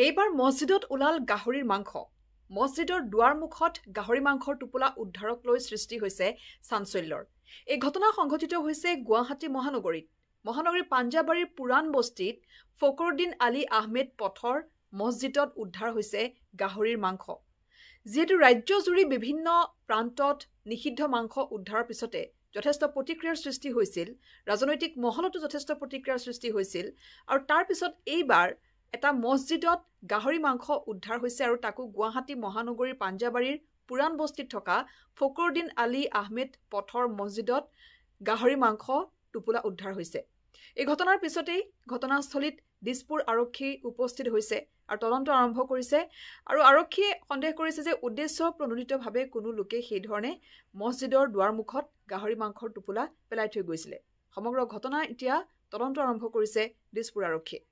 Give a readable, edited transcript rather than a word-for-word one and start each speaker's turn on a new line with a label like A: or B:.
A: এইবাৰ মছজিদত ওলাল গাহৰিৰ মাংস। মছজিদৰ দুৱাৰমুখত গাহৰি মাংসৰ টোপোলা উদ্ধাৰক লৈ সৃষ্টি হৈছে চাঞ্চল্যৰ। এই ঘটনা সংঘটিত হৈছে গুৱাহাটী মহানগৰীত। মহানগৰীৰ পাঞ্জাবাৰীৰ পুৰাণ বস্তিত ফকৰুদ্দিন আলী আহমেদ পথৰ মছজিদত উদ্ধাৰ হৈছে গাহৰিৰ মাংস। যিহেতু ৰাজ্যজুৰি বিভিন্ন প্ৰান্তত নিষিদ্ধ মাংস উদ্ধাৰৰ পিছতে যথেষ্ট প্ৰতিক্ৰিয়াৰ সৃষ্টি হৈছিল, ৰাজনৈতিক মহলতো যথেষ্ট প্ৰতিক্ৰিয়াৰ সৃষ্টি হৈছিল, আৰু তাৰ পিছত এইবাৰ এটা মছজিদত গাহৰি মাংস উদ্ধাৰ হৈছে, আৰু তাকো গুৱাহাটী মহানগৰীৰ পাঞ্জাবাৰীৰ পুৰাণ বস্তিত থকা ফকৰুদ্দিন আলী আহমেদ পথৰ মছজিদত গাহৰি মাংস টোপোলা উদ্ধাৰ হৈছে। এই ঘটনাৰ পিছতেই ঘটনাস্থলীত দিছপুৰ আৰক্ষী উপস্থিত হৈছে আৰু তদন্ত আৰম্ভ কৰিছে, আৰু আৰক্ষীয়ে সন্দেহ কৰিছে যে উদ্দেশ্য প্ৰণোদিতভাৱে কোনো লোকে সেই ধৰণে মছজিদৰ দুৱাৰমুখত গাহৰি মাংসৰ টোপোলা পেলাই থৈ গৈছিলে। সমগ্ৰ ঘটনা এতিয়া তদন্ত আৰম্ভ কৰিছে দিছপুৰ আৰক্ষীয়ে।